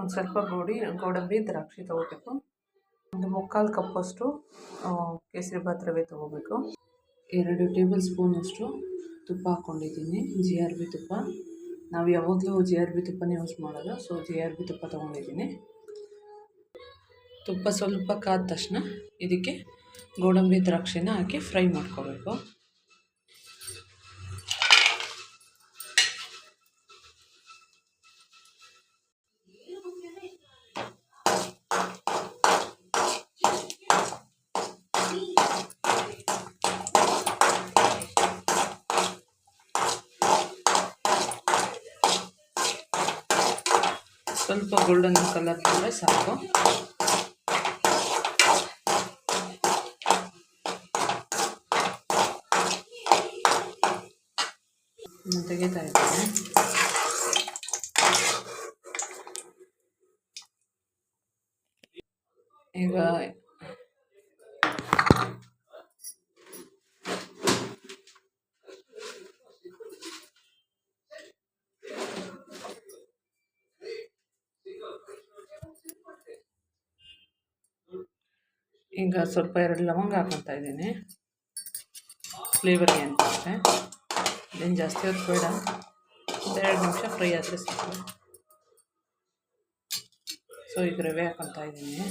ಒಂದು ಸ್ವಲ್ಪ ಗೋಡಂಬಿ ದ್ರಾಕ್ಷಿ ತೊಗೋಬೇಕು. ಒಂದು 3/4 ಕಪ್ಪಷ್ಟು ಕೇಸರಿಬಾತ್ ರವೆ ತೊಗೋಬೇಕು. 2 ಟೇಬಲ್ ಸ್ಪೂನಷ್ಟು ತುಪ್ಪ ಹಾಕ್ಕೊಂಡಿದ್ದೀನಿ, GRB ತುಪ್ಪ. ನಾವು ಯಾವಾಗಲೂ GRB ತುಪ್ಪನೇ ಯೂಸ್ ಮಾಡೋದು, ಸೊ GRB ತುಪ್ಪ ತೊಗೊಂಡಿದ್ದೀನಿ. ತುಪ್ಪ ಸ್ವಲ್ಪ ಕಾದ ತಕ್ಷಣ ಇದಕ್ಕೆ ಗೋಡಂಬಿ ದ್ರಾಕ್ಷಿನ ಹಾಕಿ ಫ್ರೈ ಮಾಡ್ಕೋಬೇಕು. ಸ್ವಲ್ಪ ಗೋಲ್ಡನ್ ಕಲರ್ ಬಂದರೆ ಸಾಕು. ತೆಗಿತಾ ಇದ್ದೇನೆ. ಈಗ ಸ್ವಲ್ಪ 2 ಲವಂಗ ಹಾಕೊತಾ ಇದ್ದೀನಿ ಫ್ಲೇವರ್ಗೆ ಅಂತ ಅಷ್ಟೇ. ಇದೇನು ಜಾಸ್ತಿ ಹೊತ್ತು ಬೇಡ, 2 ನಿಮಿಷ ಫ್ರೈ ಆದರೆ ಸಾಕು. ಸೊ ಈಗ ರವೆ ಹಾಕೊತಾ ಇದ್ದೀನಿ.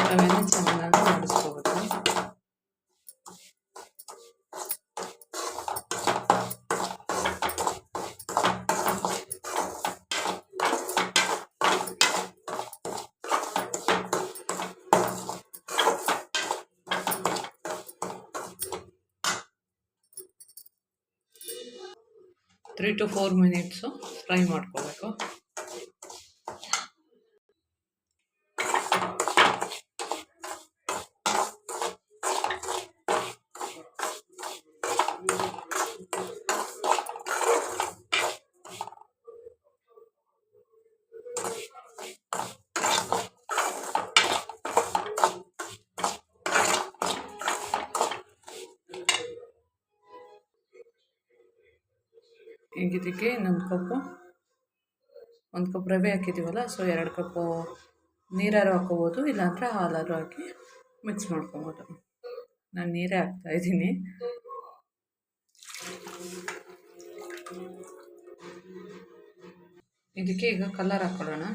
ರವೆನ ಚೆನ್ನಾಗಿ ಮಾಡಿಸ್ಕೋಬೇಕು. ತ್ರೀ ಟು 4 ಮಿನಿಟ್ಸು ಫ್ರೈ ಮಾಡ್ಕೋಬೇಕು. ಈಗ ಇದಕ್ಕೆ ಇನ್ನೊಂದು ಕಪ್ ರವೆ ಹಾಕಿದ್ದೀವಲ್ಲ, ಸೊ 2 ಕಪ್ಪು ನೀರಾರು ಹಾಕ್ಕೋಬೋದು, ಇಲ್ಲಾಂದರೆ ಹಾಲಾರು ಹಾಕಿ ಮಿಕ್ಸ್ ಮಾಡ್ಕೊಬೋದು. ನಾನು ನೀರೇ ಹಾಕ್ತಾಯಿದ್ದೀನಿ. ಇದಕ್ಕೆ ಈಗ ಕಲರ್ ಹಾಕ್ಕೊಳ್ಳೋಣ.